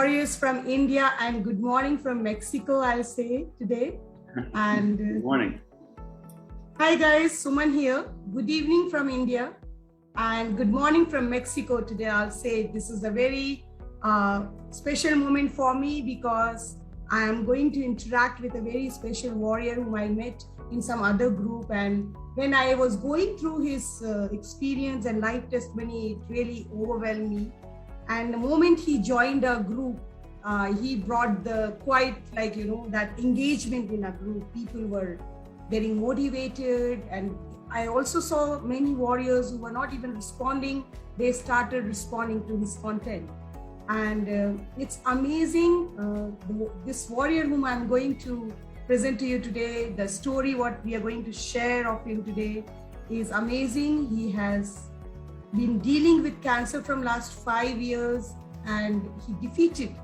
warriors from India and good morning from Mexico, I'll say today. And good morning. Hi guys, Suman here. Good evening from India and good morning from Mexico today. I'll say this is a very special moment for me because I am going to interact with a very special warrior whom I met in some other group, and when I was going through his experience and life testimony, it really overwhelmed me. And the moment he joined our group, he brought the that engagement in a group. People were getting motivated, and I also saw many warriors who were not even responding. They started responding to his content. And it's amazing. This warrior whom I'm going to present to you today, the story what we are going to share of him today is amazing. He has been dealing with cancer from last 5 years, and he defeated,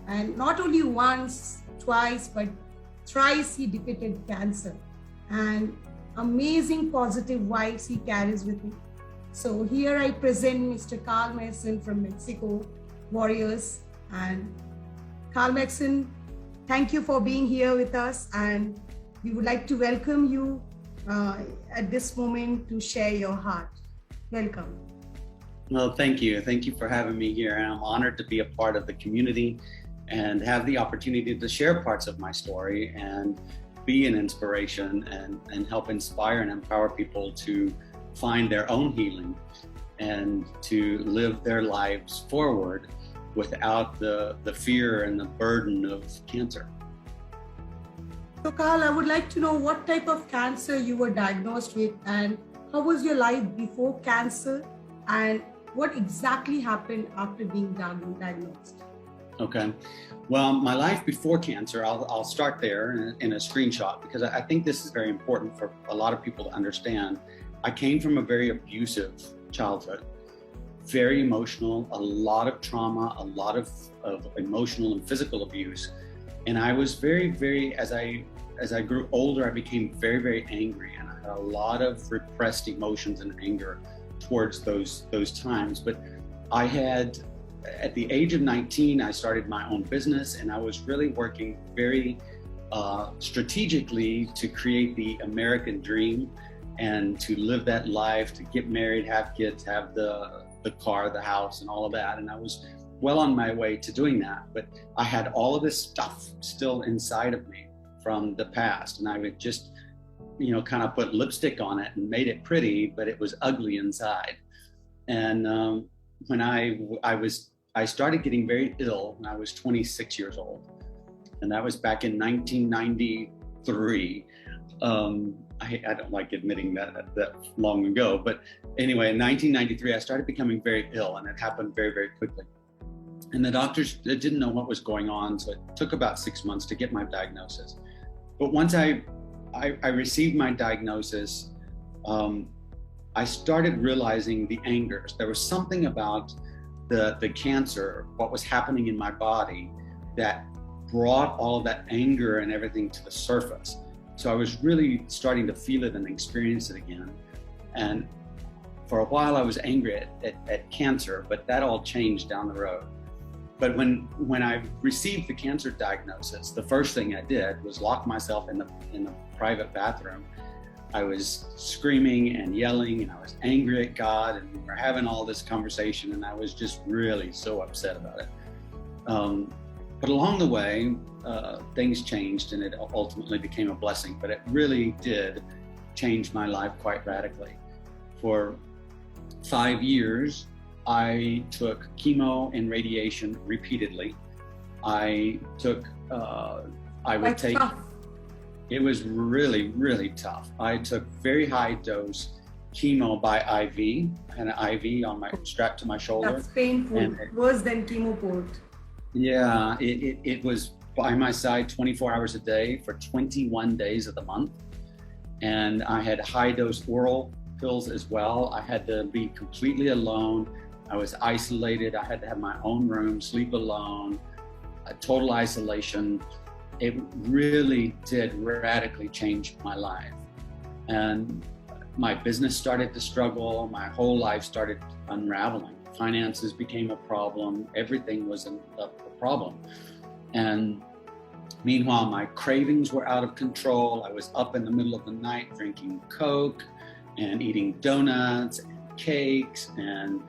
and not only once, twice, but thrice he defeated cancer, and amazing positive vibes he carries with him. So here I present Mr. Carl Mason from Mexico Warriors. And Carl Mason, thank you for being here with us, and we would like to welcome you at this moment to share your heart. Welcome. Well, thank you. Thank you for having me here. And I'm honored to be a part of the community and have the opportunity to share parts of my story and be an inspiration and help inspire and empower people to find their own healing and to live their lives forward without the fear and the burden of cancer. So Carl, I would like to know what type of cancer you were diagnosed with, and how was your life before cancer, and what exactly happened after being diagnosed? Okay. Well, my life before cancer, I'll start there in a screenshot because I think this is very important for a lot of people to understand. I came from a very abusive childhood, very emotional, a lot of trauma, a lot of emotional and physical abuse. And I was very, as I grew older, I became very angry, and I had a lot of repressed emotions and anger towards those times. But I had, at the age of 19, I started my own business, and I was really working very strategically to create the American dream and to live that life, to get married, have kids, have the car, the house, and all of that. And I was well on my way to doing that, but I had all of this stuff still inside of me from the past, and I would just kind of put lipstick on it and made it pretty, but it was ugly inside. And when I started getting very ill when I was 26 years old, and that was back in 1993. I don't like admitting that long ago, but anyway, in 1993, I started becoming very ill, and it happened very quickly. And the doctors didn't know what was going on, so it took about 6 months to get my diagnosis. But once I received my diagnosis, I started realizing the angers. There was something about the cancer, what was happening in my body, that brought all of that anger and everything to the surface. So I was really starting to feel it and experience it again. And for a while I was angry at cancer, but that all changed down the road. But when I received the cancer diagnosis, the first thing I did was lock myself in the private bathroom. I was screaming and yelling, and I was angry at God, and we were having all this conversation, and I was just really so upset about it. But along the way, things changed, and it ultimately became a blessing, but it really did change my life quite radically. For 5 years, I took chemo and radiation repeatedly. It was really tough. I took very high dose chemo by IV, and an IV strapped to my shoulder. That's painful, worse than chemo port. Yeah, it was by my side 24 hours a day for 21 days of the month. And I had high dose oral pills as well. I had to be completely alone. I was isolated. I had to have my own room, sleep alone, total isolation. It really did radically change my life. And my business started to struggle. My whole life started unraveling. finances became a problem. Everything was a problem. And meanwhile, my cravings were out of control. I was up in the middle of the night drinking Coke and eating donuts and cakes. And,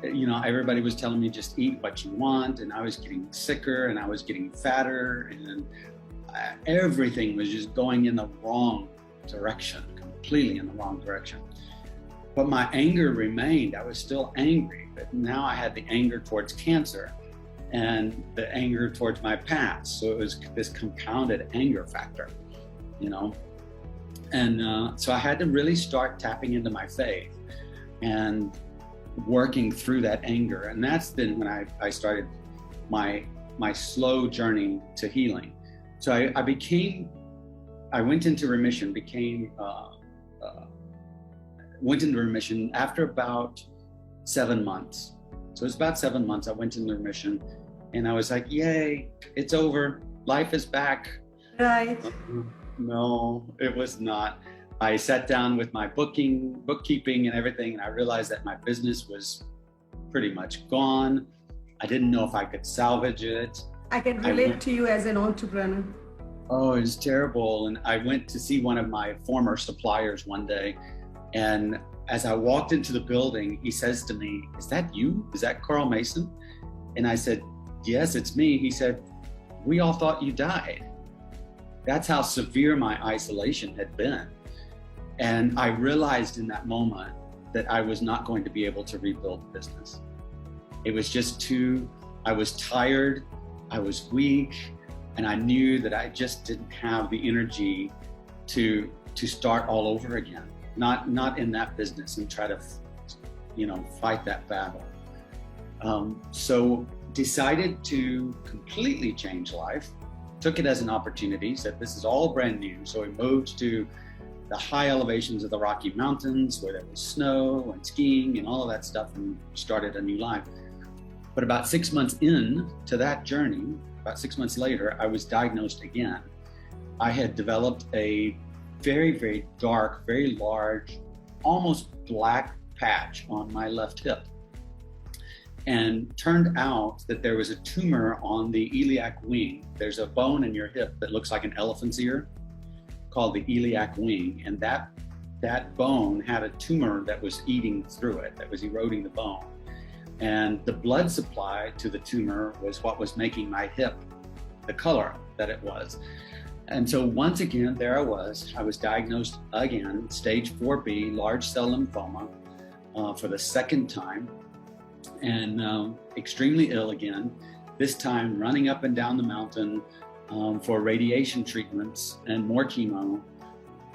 everybody was telling me just eat what you want. And I was getting sicker and I was getting fatter. And everything was just going in the wrong direction, completely in the wrong direction. But my anger remained. I was still angry, but now I had the anger towards cancer and the anger towards my past. So it was this compounded anger factor, And so I had to really start tapping into my faith and working through that anger. And that's then when I started my slow journey to healing. So I went into remission, went into remission after about 7 months. So it's about 7 months I went into remission and I was like, yay, it's over. Life is back. Right. No, it was not. I sat down with my bookkeeping and everything, and I realized that my business was pretty much gone. I didn't know if I could salvage it. I can relate to you as an entrepreneur. Oh, it was terrible. And I went to see one of my former suppliers one day. And as I walked into the building, he says to me, "Is that you? Is that Carl Mason?" And I said, "Yes, it's me." He said, "We all thought you died." That's how severe my isolation had been. And I realized in that moment that I was not going to be able to rebuild the business. It was just I was tired, I was weak, and I knew that I just didn't have the energy to start all over again. Not in that business and try to, fight that battle. So decided to completely change life, took it as an opportunity, said this is all brand new. So we moved to the high elevations of the Rocky Mountains where there was snow and skiing and all of that stuff and started a new life. But about 6 months in to that journey, about 6 months later, I was diagnosed again. I had developed a very, very dark, very large, almost black patch on my left hip. And turned out that there was a tumor on the iliac wing. There's a bone in your hip that looks like an elephant's ear called the iliac wing. And that bone had a tumor that was eating through it, that was eroding the bone. And the blood supply to the tumor was what was making my hip the color that it was. And so once again, there I was diagnosed again, stage 4B, large cell lymphoma, for the second time, and extremely ill again, this time running up and down the mountain for radiation treatments and more chemo.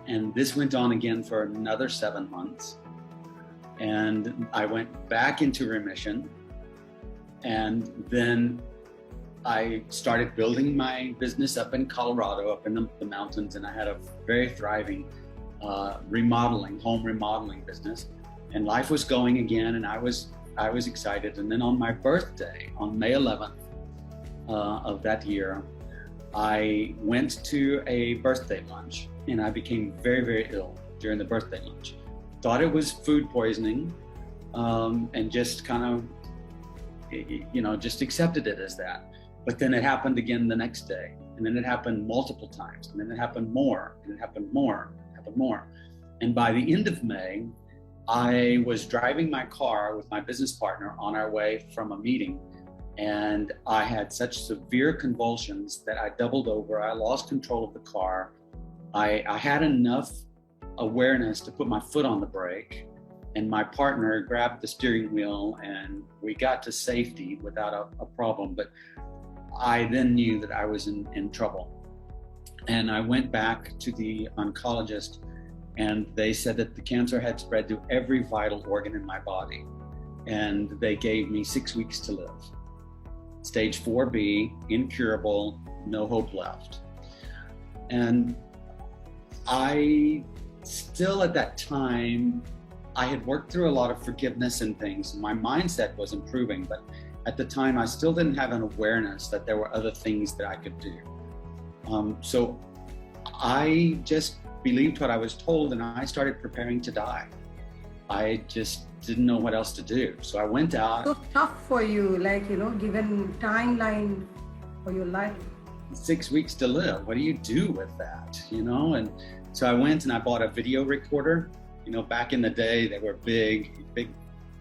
And this went on again for another 7 months. And I went back into remission. And then I started building my business up in Colorado, up in the mountains, and I had a very thriving home remodeling business. And life was going again, and I was excited. And then on my birthday, on May 11th of that year, I went to a birthday lunch, and I became very, very ill during the birthday lunch. Thought it was food poisoning, and just kind of, just accepted it as that. But then it happened again the next day, and then it happened multiple times, and then it happened more, and it happened more, and it happened more. And by the end of May, I was driving my car with my business partner on our way from a meeting, and I had such severe convulsions that I doubled over. I lost control of the car. I had enough awareness to put my foot on the brake, and my partner grabbed the steering wheel, and we got to safety without a problem. But I then knew that I was in trouble. And I went back to the oncologist, and they said that the cancer had spread to every vital organ in my body. And they gave me 6 weeks to live. Stage 4B, incurable, no hope left. And I still at that time, I had worked through a lot of forgiveness and things. My mindset was improving, but at the time I still didn't have an awareness that there were other things that I could do. So I just believed what I was told, and I started preparing to die. I just didn't know what else to do. So I went out. So tough for you, like, given timeline for your life. 6 weeks to live. What do you do with that? And so I went and I bought a video recorder. Back in the day, they were big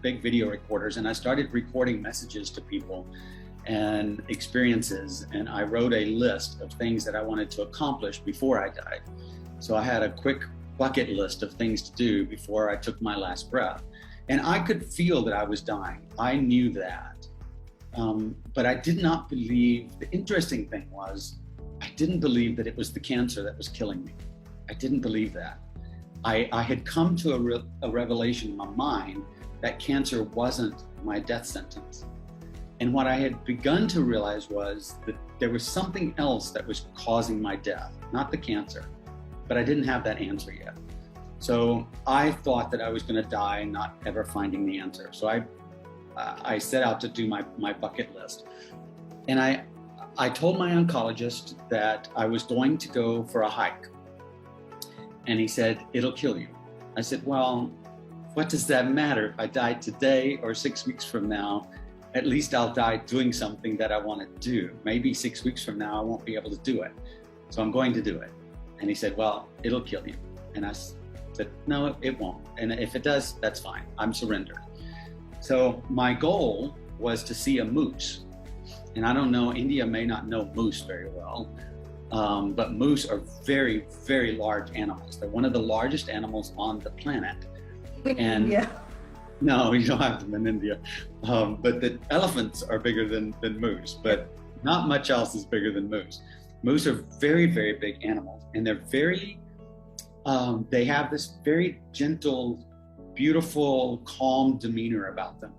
video recorders. And I started recording messages to people and experiences. And I wrote a list of things that I wanted to accomplish before I died. So I had a quick bucket list of things to do before I took my last breath. And I could feel that I was dying. I knew that. But I did not believe, the interesting thing was, I didn't believe that it was the cancer that was killing me. I didn't believe that. I had come to a revelation in my mind that cancer wasn't my death sentence. And what I had begun to realize was that there was something else that was causing my death, not the cancer. But I didn't have that answer yet. So I thought that I was going to die not ever finding the answer. So I set out to do my bucket list. And I told my oncologist that I was going to go for a hike. And he said, it'll kill you. I said, well, what does that matter? If I die today or 6 weeks from now, at least I'll die doing something that I want to do. Maybe 6 weeks from now, I won't be able to do it. So I'm going to do it. And he said, well, it'll kill you. And I said, no, it won't. And if it does, that's fine. I'm surrendered. So my goal was to see a moose. And I don't know, India may not know moose very well, but moose are very, very large animals. They're one of the largest animals on the planet. And yeah. No, you don't have them in India. But the elephants are bigger than moose, but not much else is bigger than moose. Moose are very, very big animals, and they're they have this very gentle, beautiful, calm demeanor about them.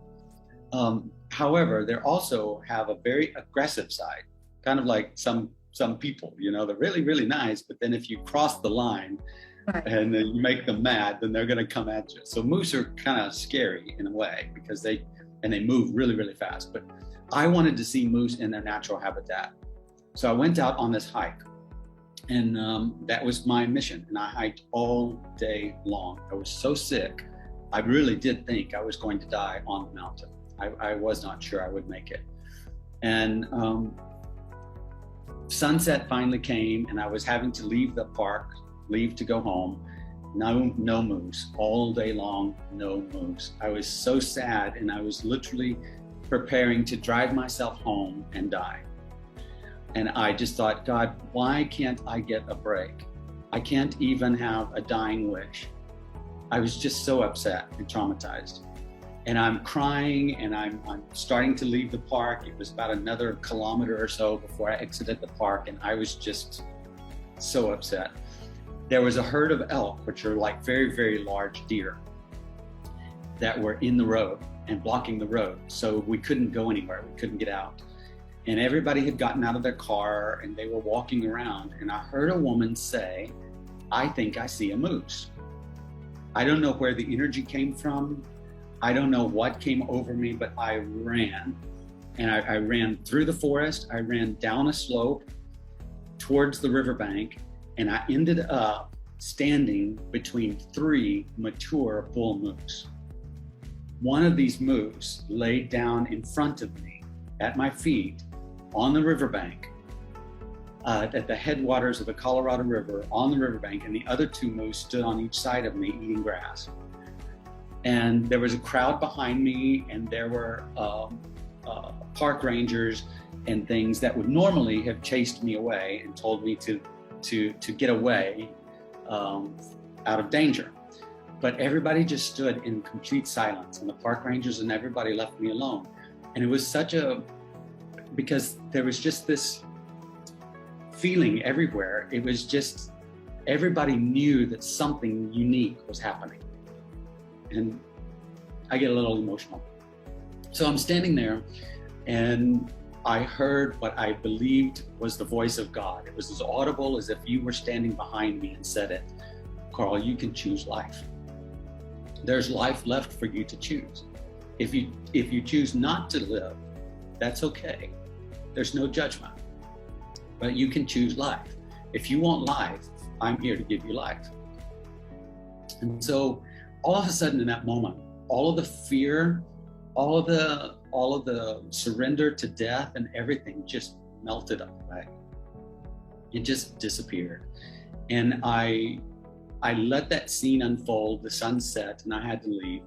However, they also have a very aggressive side, kind of like some people, they're really, really nice, but then if you cross the line and then you make them mad, then they're going to come at you. So moose are kind of scary in a way because they move really, really fast. But I wanted to see moose in their natural habitat. So I went out on this hike, and that was my mission. And I hiked all day long. I was so sick. I really did think I was going to die on the mountain. I was not sure I would make it. And sunset finally came, and I was having to leave the park, leave to go home. No moose. All day long, no moose. I was so sad, and I was literally preparing to drive myself home and die. And I just thought, God, why can't I get a break? I can't even have a dying wish. I was just so upset and traumatized. And I'm crying, and I'm starting to leave the park. It was about another kilometer or so before I exited the park, and I was just so upset. There was a herd of elk, which are like very, very large deer, that were in the road and blocking the road. So we couldn't go anywhere. We couldn't get out. And everybody had gotten out of their car, and they were walking around. And I heard a woman say, I think I see a moose. I don't know where the energy came from. I don't know what came over me, but I ran. And I ran through the forest. I ran down a slope towards the riverbank. And I ended up standing between 3 mature bull moose. One of these moose laid down in front of me at my feet on the riverbank, at the headwaters of the Colorado River on the riverbank, and the other 2 moose stood on each side of me eating grass. And there was a crowd behind me, and there were park rangers and things that would normally have chased me away and told me to get away out of danger. But everybody just stood in complete silence, and the park rangers and everybody left me alone. And it was because there was just this feeling everywhere. It was just, everybody knew that something unique was happening. And I get a little emotional. So I'm standing there, and I heard what I believed was the voice of God. It was as audible as if you were standing behind me and said it. Carl, you can choose life. There's life left for you to choose. If you choose not to live, that's okay. There's no judgment. But you can choose life. If you want life, I'm here to give you life. And so all of a sudden in that moment, all of the fear, all of the surrender to death and everything just melted away. It just disappeared. And I let that scene unfold, the sun set, and I had to leave.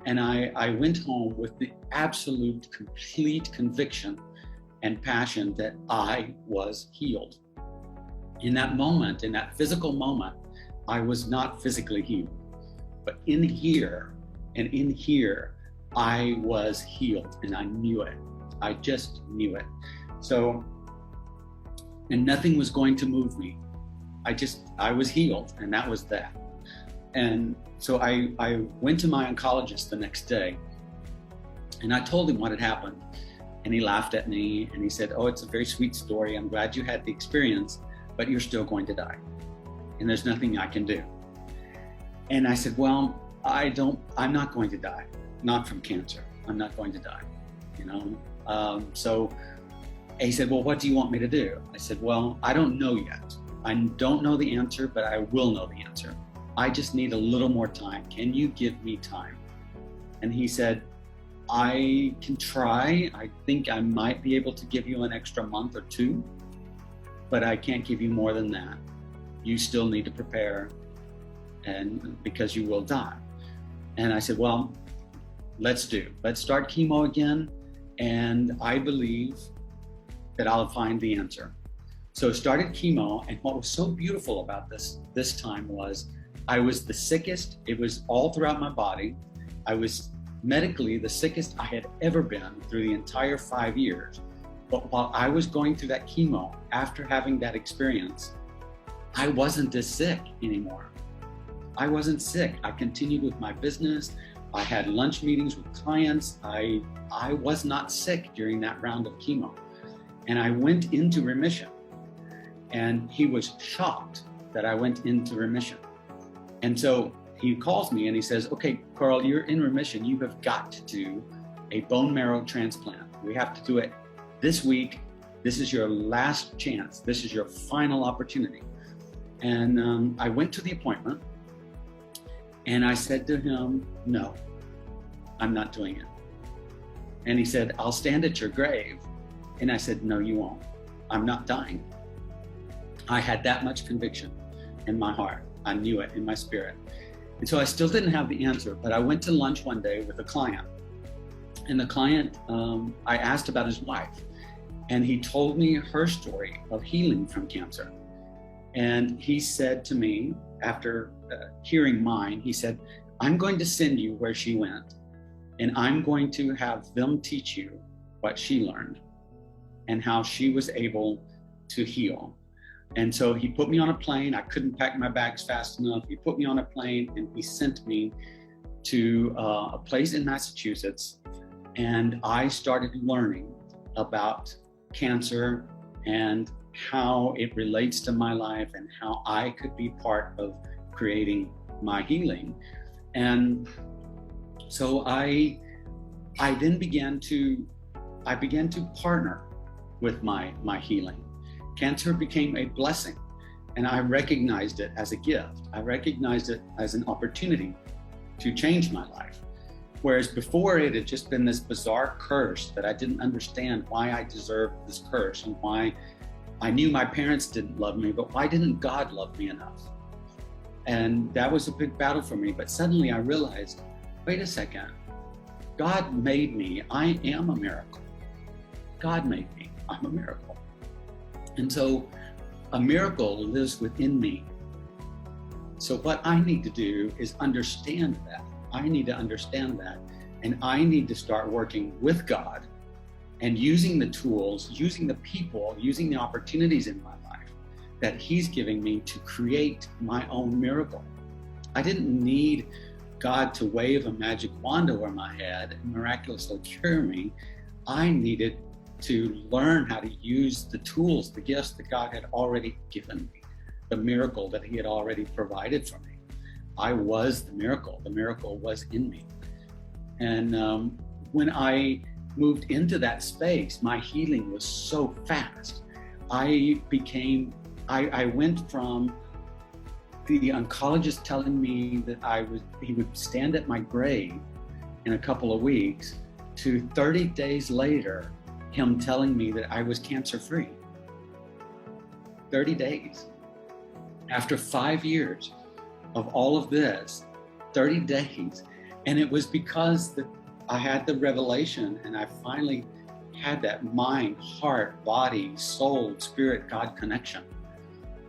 And I went home with the absolute, complete conviction and passion that I was healed. In that moment, in that physical moment, I was not physically healed. But in here, I was healed, and I knew it. I just knew it. So, and nothing was going to move me. I was healed, and that was that. And so I went to my oncologist the next day, and I told him what had happened. And he laughed at me, and he said, "Oh, it's a very sweet story. I'm glad you had the experience, but you're still going to die. And there's nothing I can do." And I said, "Well, I'm not going to die. Not from cancer. I'm not going to die, you know?" So he said, "Well, what do you want me to do?" I said, "Well, I don't know yet. I don't know the answer, but I will know the answer. I just need a little more time. Can you give me time?" And he said, "I can try. I think I might be able to give you an extra month or two, but I can't give you more than that. You still need to prepare, and because you will die." And I said, "Well, let's start chemo again, and I believe that I'll find the answer." So started chemo, and what was so beautiful about this time was I was the sickest. It was all throughout my body. I was medically the sickest I had ever been through the entire 5 years. But while I was going through that chemo, after having that experience, I wasn't as sick anymore. I wasn't sick. I continued with my business. I had lunch meetings with clients. I was not sick during that round of chemo. And I went into remission. And he was shocked that I went into remission. And so he calls me and he says, "Okay, Carl, you're in remission. You have got to do a bone marrow transplant. We have to do it this week. This is your last chance. This is your final opportunity." And I went to the appointment, and I said to him, "No, I'm not doing it." And he said, "I'll stand at your grave." And I said, "No, you won't. I'm not dying." I had that much conviction in my heart. I knew it in my spirit. And so I still didn't have the answer, but I went to lunch one day with a client. And the client, I asked about his wife, and he told me her story of healing from cancer. And he said to me, after hearing mine, he said, "I'm going to send you where she went, and I'm going to have them teach you what she learned and how she was able to heal." And so he put me on a plane. I couldn't pack my bags fast enough. He put me on a plane, and he sent me to a place in Massachusetts. And I started learning about cancer and how it relates to my life and how I could be part of creating my healing. And so I then began to partner with my healing. Cancer became a blessing, and I recognized it as a gift. I recognized it as an opportunity to change my life. Whereas before, it had just been this bizarre curse that I didn't understand why I deserved this curse, and why I knew my parents didn't love me, but why didn't God love me enough? And that was a big battle for me. But suddenly I realized, wait a second, God made me. I am a miracle. God made me. I'm a miracle. And so a miracle lives within me. So what I need to do is understand that. I need to understand that. And I need to start working with God and using the tools, using the people, using the opportunities in my life that He's giving me to create my own miracle. I didn't need God to wave a magic wand over my head and miraculously cure me. I needed to learn how to use the tools, the gifts that God had already given me, the miracle that He had already provided for me. I was the miracle was in me. And when I moved into that space, my healing was so fast. I went from the oncologist telling me that he would stand at my grave in a couple of weeks, to 30 days later, him telling me that I was cancer-free. 30 days. After 5 years of all of this, 30 days. And it was because I had the revelation, and I finally had that mind, heart, body, soul, spirit, God connection.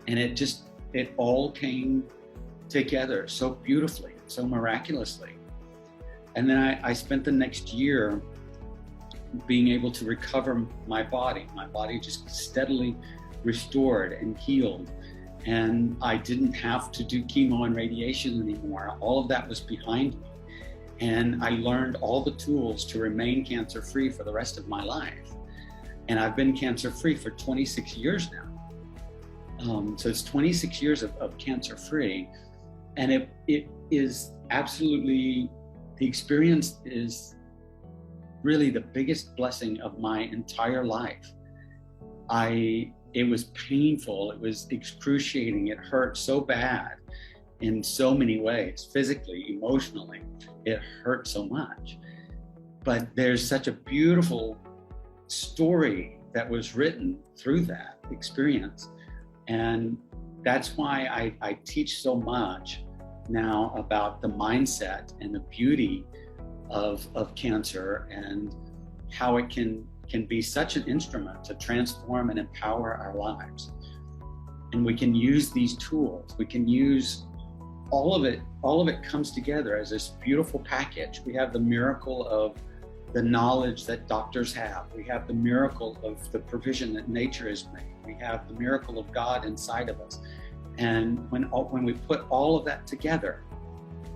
And it all came together so beautifully, so miraculously. And then I spent the next year being able to recover my body. My body just steadily restored and healed. And I didn't have to do chemo and radiation anymore. All of that was behind me. And I learned all the tools to remain cancer-free for the rest of my life. And I've been cancer-free for 26 years now. So it's 26 years of cancer-free. And it is absolutely, the experience is really the biggest blessing of my entire life. It was painful, it was excruciating, it hurt so bad in so many ways, physically, emotionally, it hurt so much. But there's such a beautiful story that was written through that experience. And that's why I teach so much now about the mindset and the beauty of cancer, and how it can be such an instrument to transform and empower our lives. And we can use these tools. We can use all of it comes together as this beautiful package. We have the miracle of the knowledge that doctors have. We have the miracle of the provision that nature has made. We have the miracle of God inside of us. And when we put all of that together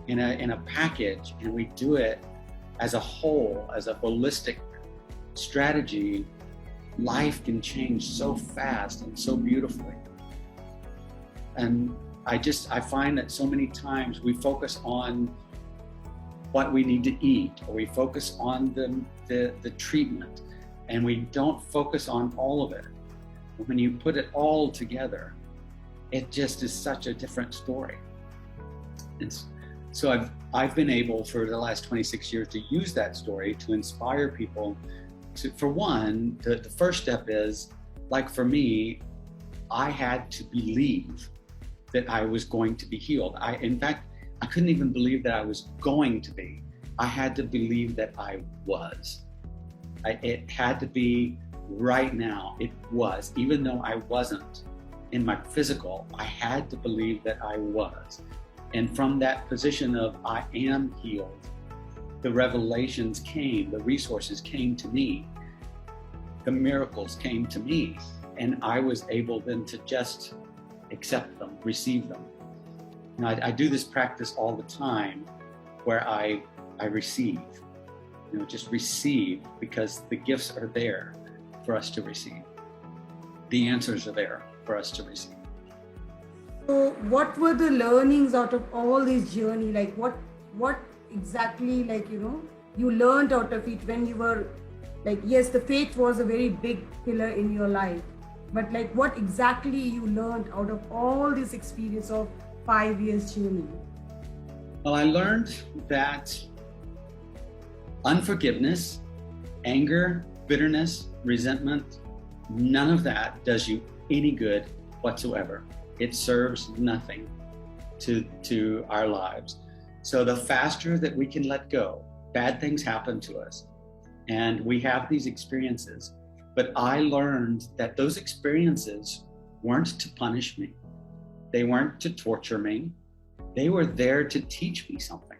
in a package, and we do it as a whole, as a holistic strategy, life can change so fast and so beautifully. And I find that so many times we focus on what we need to eat, or we focus on the treatment, and we don't focus on all of it. When you put it all together, it just is such a different story. And so I've been able for the last 26 years to use that story to inspire people to, for one, the first step is, like for me, I had to believe that I was going to be healed. In fact, I couldn't even believe that I was going to be. I had to believe that I was. It had to be right now. It was, even though I wasn't in my physical, I had to believe that I was. And from that position of I am healed, the revelations came, the resources came to me, the miracles came to me, and I was able then to just accept them, receive them. And I do this practice all the time, where I receive, just receive, because the gifts are there for us to receive. The answers are there for us to receive. So what were the learnings out of all this journey? Like what exactly, you learned out of it when you were, yes, the faith was a very big pillar in your life, but what exactly you learned out of all this experience of 5 years journey? Well, I learned that unforgiveness, anger, bitterness, resentment, none of that does you any good whatsoever. It serves nothing to our lives. So the faster that we can let go, bad things happen to us, and we have these experiences. But I learned that those experiences weren't to punish me. They weren't to torture me. They were there to teach me something.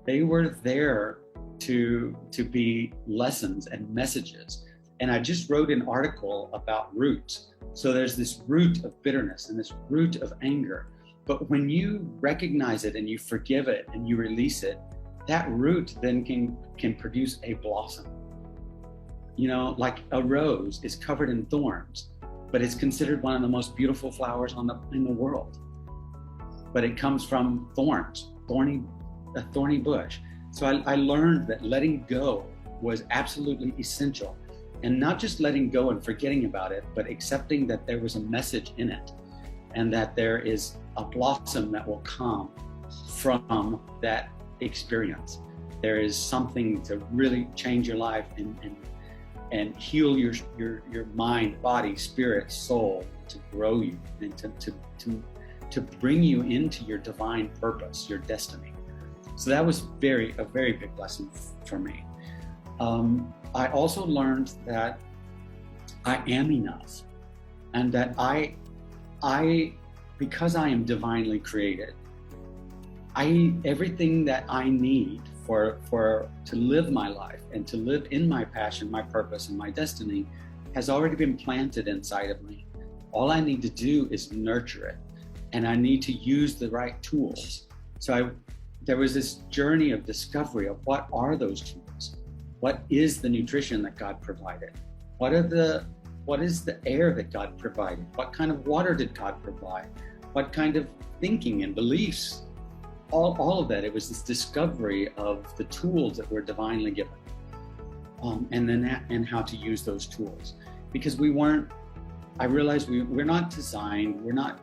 They were there to be lessons and messages. And I just wrote an article about roots. So there's this root of bitterness and this root of anger. But when you recognize it and you forgive it and you release it, that root then can produce a blossom. Like a rose is covered in thorns, but it's considered one of the most beautiful flowers in the world. But it comes from thorns, a thorny bush. So I learned that letting go was absolutely essential. And not just letting go and forgetting about it, but accepting that there was a message in it. and that there is a blossom that will come from that experience. There is something to really change your life and heal your mind, body, spirit, soul, to grow you and to bring you into your divine purpose, your destiny. So that was a very big lesson for me. I also learned that I am enough, and that I because I am divinely created, everything that I need to live my life and to live in my passion, my purpose, and my destiny has already been planted inside of me. All I need to do is nurture it, and I need to use the right tools. So there was this journey of discovery of what are those tools? What is the nutrition that God provided? What is the air that God provided? What kind of water did God provide? What kind of thinking and beliefs? All of that. It was this discovery of the tools that were divinely given, and how to use those tools. Because I realized we're not designed, we're not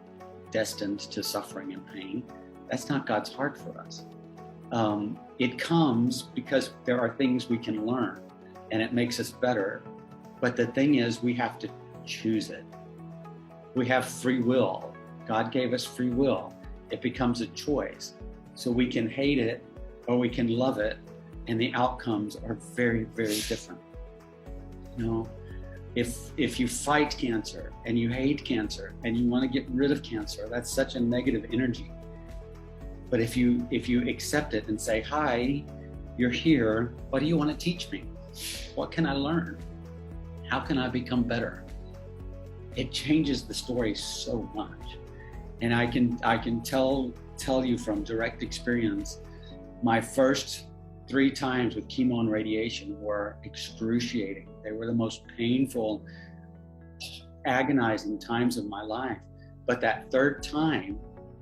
destined to suffering and pain. That's not God's heart for us. It comes because there are things we can learn, and it makes us better. But the thing is, we have to choose it. We have free will. God gave us free will. It becomes a choice. So we can hate it or we can love it, and the outcomes are very, very different. You know, if you fight cancer and you hate cancer and you want to get rid of cancer, that's such a negative energy. But if you accept it and say, hi, you're here, what do you want to teach me? What can I learn? How can I become better? It changes the story so much. And I can tell you from direct experience, my first 3 times with chemo and radiation were excruciating. They were the most painful, agonizing times of my life. But that 3rd time,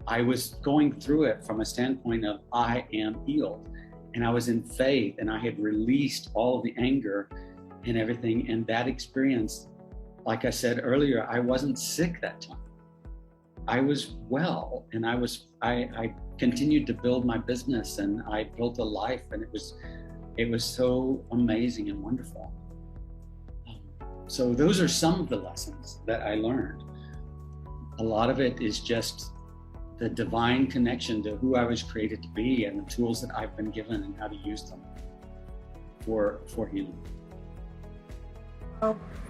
I was going through it from a standpoint of I am healed. And I was in faith, and I had released all of the anger and everything. And that experience, like I said earlier, I wasn't sick that time. I was well, and I continued to build my business, and I built a life, and it was so amazing and wonderful. So those are some of the lessons that I learned. A lot of it is just the divine connection to who I was created to be, and the tools that I've been given and how to use them for healing.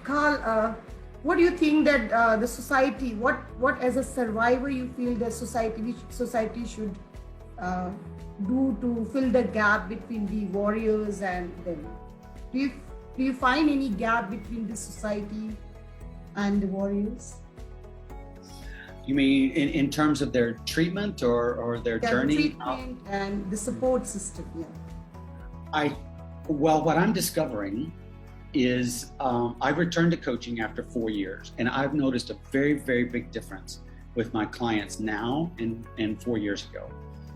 Carl, what do you think that the society, what as a survivor you feel the society should do to fill the gap between the warriors and them? Do you find any gap between the society and the warriors? You mean in terms of their treatment or their journey? The treatment and the support system, yeah. Well, what I'm discovering is I've returned to coaching after 4 years, and I've noticed a very, very big difference with my clients now and 4 years ago.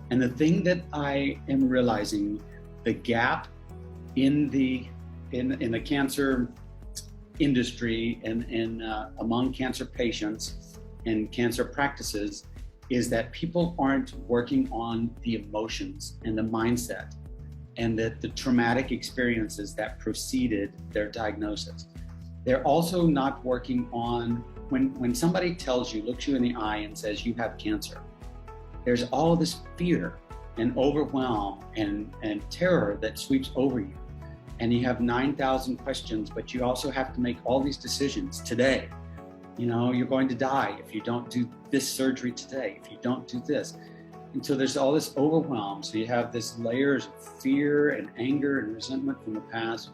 And the thing that I am realizing, the gap in the cancer industry and among cancer patients and cancer practices, is that people aren't working on the emotions and the mindset and the traumatic experiences that preceded their diagnosis. They're also not working on, when somebody tells you, looks you in the eye and says you have cancer, there's all this fear and overwhelm and terror that sweeps over you. And you have 9,000 questions, but you also have to make all these decisions today. You know, you're going to die if you don't do this surgery today, if you don't do this. And so there's all this overwhelm. So you have this layers of fear and anger and resentment from the past.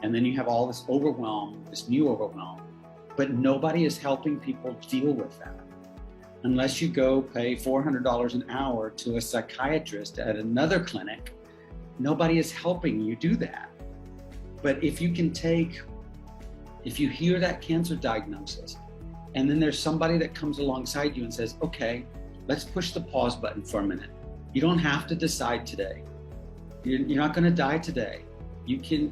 And then you have all this overwhelm, this new overwhelm. But nobody is helping people deal with that. Unless you go pay $400 an hour to a psychiatrist at another clinic, nobody is helping you do that. But if you hear that cancer diagnosis, and then there's somebody that comes alongside you and says, okay, let's push the pause button for a minute. You don't have to decide today. You're not going to die today.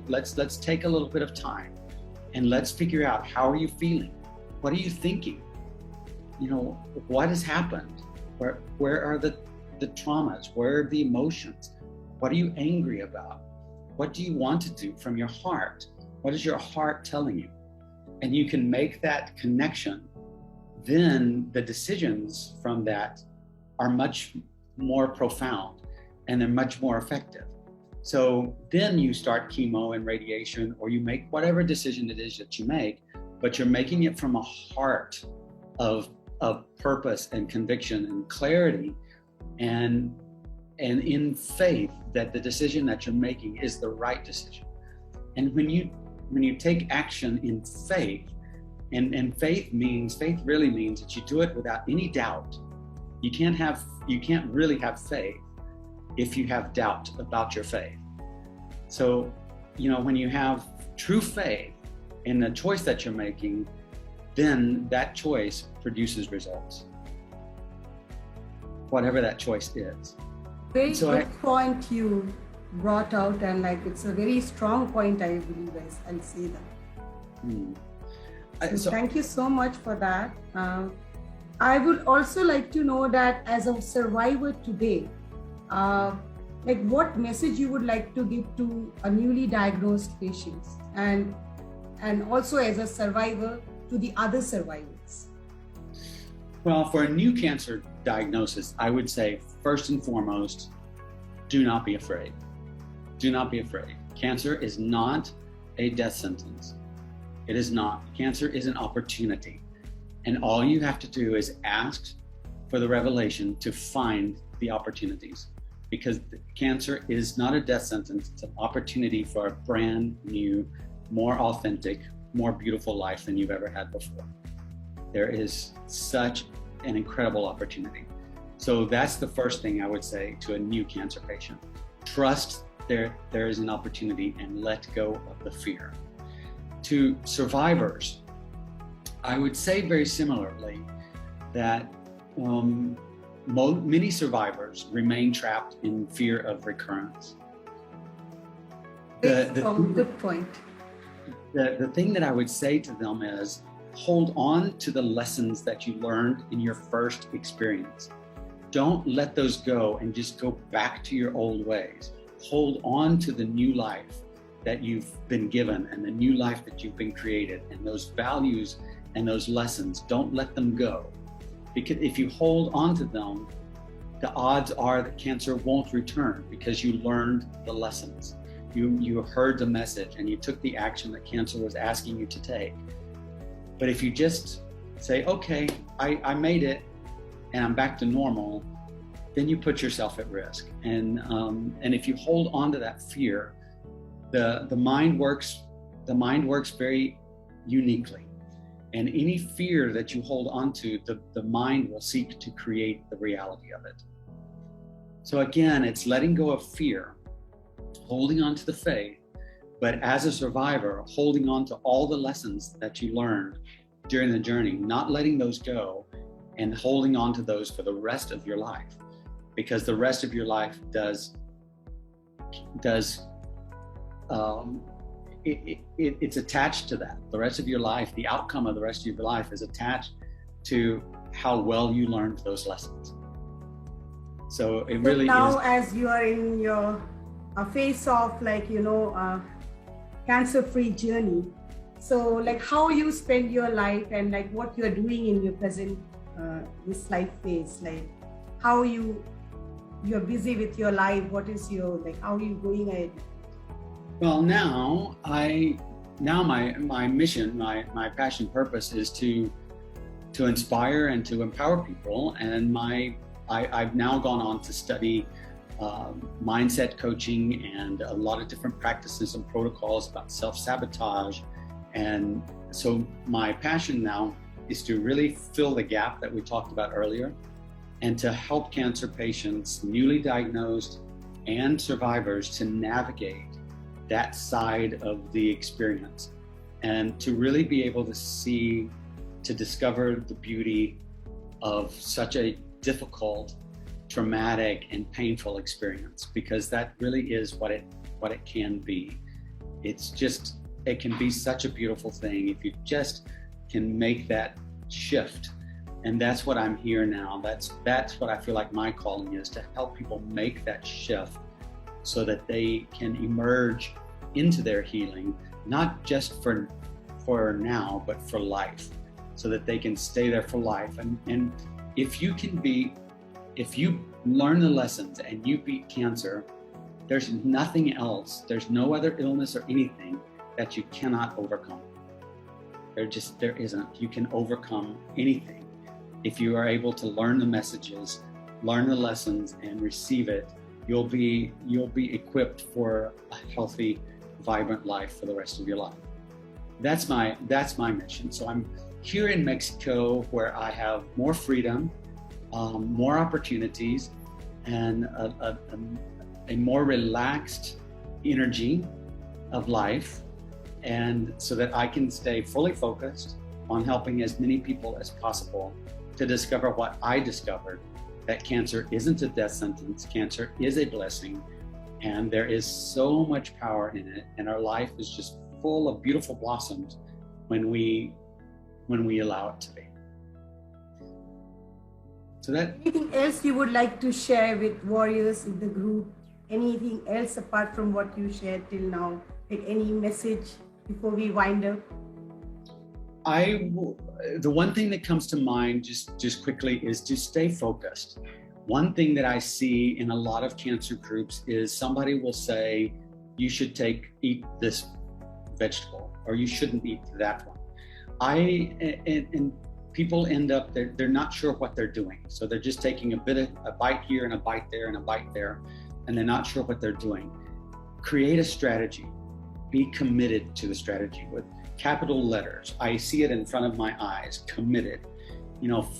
Let's take a little bit of time, and let's figure out, how are you feeling? What are you thinking? what has happened? Where are the traumas? Where are the emotions? What are you angry about? What do you want to do from your heart? What is your heart telling you? And you can make that connection. Then the decisions from that are much more profound and they're much more effective. So then you start chemo and radiation, or you make whatever decision it is that you make, but you're making it from a heart of purpose and conviction and clarity, and in faith that the decision that you're making is the right decision. And when you take action in faith, and faith really means that you do it without any doubt. You can't really have faith if you have doubt about your faith. So, when you have true faith in the choice that you're making, then that choice produces results, whatever that choice is. Very good point you brought out, and it's a very strong point, I believe. I'll say that. So thank you so much for that. I would also like to know that as a survivor today, what message you would like to give to a newly diagnosed patients, and also as a survivor to the other survivors? Well, for a new cancer diagnosis, I would say first and foremost, do not be afraid. Do not be afraid. Cancer is not a death sentence. It is not. Cancer is an opportunity. And all you have to do is ask for the revelation to find the opportunities. Because cancer is not a death sentence, it's an opportunity for a brand new, more authentic, more beautiful life than you've ever had before. There is such an incredible opportunity. So that's the first thing I would say to a new cancer patient. Trust there is an opportunity and let go of the fear. To survivors, I would say very similarly that many survivors remain trapped in fear of recurrence. Good point. The thing that I would say to them is hold on to the lessons that you learned in your first experience. Don't let those go and just go back to your old ways. Hold on to the new life that you've been given and the new life that you've been created, and those values and those lessons. Don't let them go. Because if you hold on to them, the odds are that cancer won't return because you learned the lessons. You heard the message and you took the action that cancer was asking you to take. But if you just say, okay, I made it and I'm back to normal, then you put yourself at risk. And if you hold on to that fear, the mind works very uniquely. And any fear that you hold on to, the mind will seek to create the reality of it. So again, it's letting go of fear, holding on to the faith, but as a survivor, holding on to all the lessons that you learned during the journey, not letting those go, and holding on to those for the rest of your life, because the rest of your life it's attached to that. The rest of your life, the outcome of the rest of your life is attached to how well you learned those lessons. So it really now, is. As you are in your face of cancer-free journey, so how you spend your life and what you're doing in your present this life phase, how you're busy with your life, what is your how are you going ahead? Well, now my mission, my passion, purpose is to inspire and to empower people. And I've now gone on to study mindset coaching and a lot of different practices and protocols about self-sabotage. And so my passion now is to really fill the gap that we talked about earlier, and to help cancer patients, newly diagnosed and survivors, to navigate that side of the experience, and to really be able to discover the beauty of such a difficult, traumatic, and painful experience, because that really is what it can be. It can be such a beautiful thing if you just can make that shift And that's what I'm here now. That's what I feel like my calling is, to help people make that shift so that they can emerge into their healing, not just for now, but for life, so that they can stay there for life. And if you learn the lessons and you beat cancer, there's nothing else, there's no other illness or anything that you cannot overcome. There isn't. You can overcome anything if you are able to learn the messages, learn the lessons, and receive it. You'll be equipped for a healthy, vibrant life for the rest of your life. That's my mission. So I'm here in Mexico, where I have more freedom, more opportunities, and a more relaxed energy of life, and so that I can stay fully focused on helping as many people as possible to discover what I discovered, that cancer isn't a death sentence, cancer is a blessing, and there is so much power in it, and our life is just full of beautiful blossoms when we allow it to be. So that. Anything else you would like to share with warriors in the group? Anything else apart from what you shared till now? Like any message before we wind up? The one thing that comes to mind just quickly is to stay focused. One thing that I see in a lot of cancer groups is somebody will say, you should eat this vegetable, or you shouldn't eat that one. And people end up, they're not sure what they're doing. So they're just taking a bite here and a bite there and a bite there, and they're not sure what they're doing. Create a strategy. Be committed to the strategy with capital letters. I see it in front of my eyes, committed.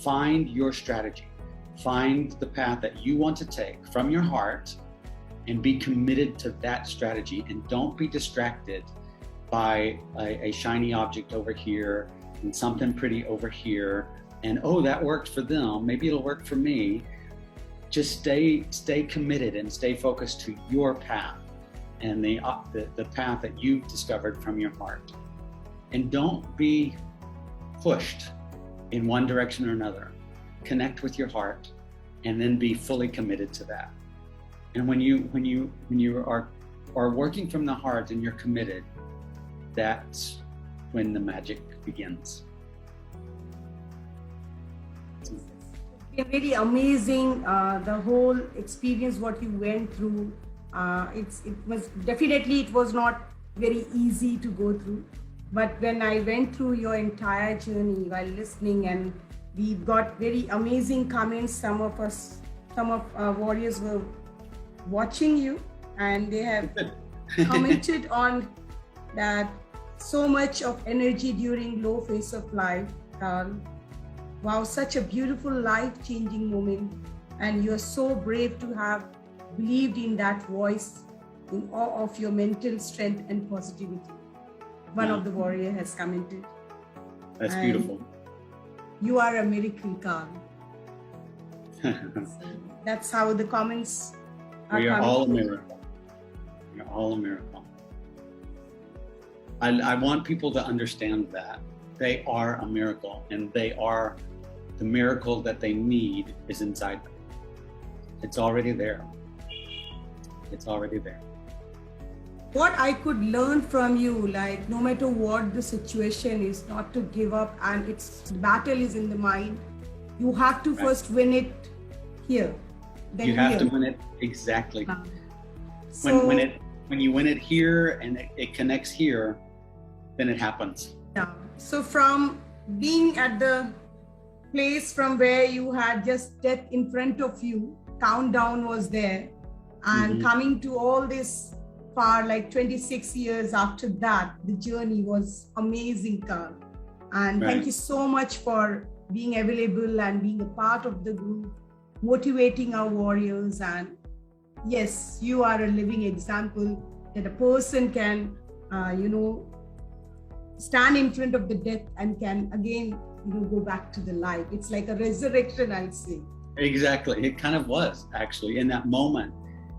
Find your strategy. Find the path that you want to take from your heart and be committed to that strategy. And don't be distracted by a shiny object over here and something pretty over here. And, oh, that worked for them. Maybe it'll work for me. Just stay committed and stay focused to your path and the path that you've discovered from your heart. And don't be pushed in one direction or another. Connect with your heart and then be fully committed to that. And when you are working from the heart and you're committed, that's when the magic begins. It's really amazing, the whole experience, what you went through. It was not very easy to go through. But when I went through your entire journey while listening, and we got very amazing comments, some of our warriors were watching you, and they have commented on that so much of energy during low phase of life. Wow, such a beautiful life-changing moment. And you're so brave to have believed in that voice, in awe of your mental strength and positivity. One of the warrior has commented. That's beautiful. You are a miracle, Carl. That's how the comments are. We are all a miracle. We are all a miracle. I want people to understand that they are a miracle, and they are the miracle that they need is inside them. It's already there. It's already there. What I could learn from you, like no matter what the situation is, not to give up, and the battle is in the mind. You have to first win it here. Then you have to win it exactly. When you win it here and it connects here, then it happens. Yeah. So from being at the place from where you had just death in front of you, countdown was there, and coming to all this far, like 26 years after that, the journey was amazing, Carl. And thank you so much for being available and being a part of the group, motivating our warriors. And yes, you are a living example that a person can, stand in front of the death and can again, go back to the light. It's like a resurrection, I'd say. Exactly. It kind of was, actually. In that moment,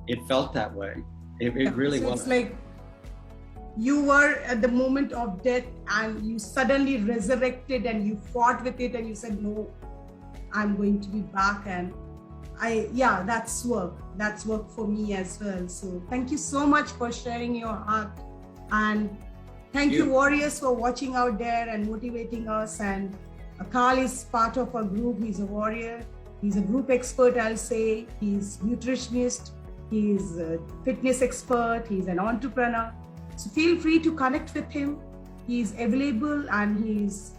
it felt that way. It really was. It's like you were at the moment of death and you suddenly resurrected and you fought with it and you said, no, I'm going to be back, and that's work. That's work for me as well. So thank you so much for sharing your heart, and thank you warriors for watching out there and motivating us. And Carl is part of our group. He's a warrior. He's a group expert, I'll say. He's nutritionist. He's a fitness expert. He's an entrepreneur. So feel free to connect with him. He's available, and he's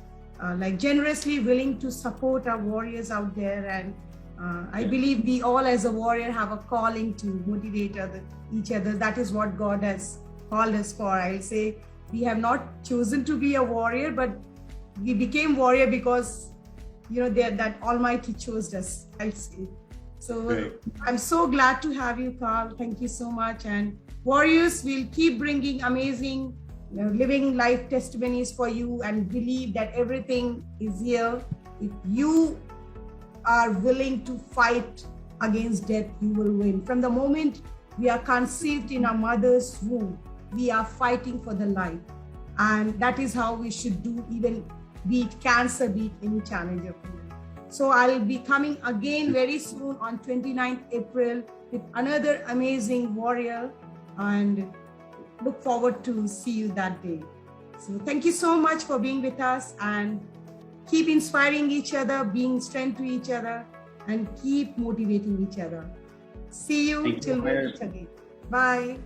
generously willing to support our warriors out there. And I believe we all as a warrior have a calling to motivate each other. That is what God has called us for. I'll say we have not chosen to be a warrior, but we became warrior because that Almighty chose us, I'll say. So great. I'm so glad to have you, Carl. Thank you so much. And warriors, will keep bringing amazing living life testimonies for you, and believe that everything is here. If you are willing to fight against death, you will win. From the moment we are conceived in our mother's womb, we are fighting for the life. And that is how we should do, even beat cancer, beat any challenge of life. So I'll be coming again very soon on 29th April with another amazing warrior, and look forward to see you that day. So thank you so much for being with us, and keep inspiring each other, being strength to each other, and keep motivating each other. See you till we meet again. Bye.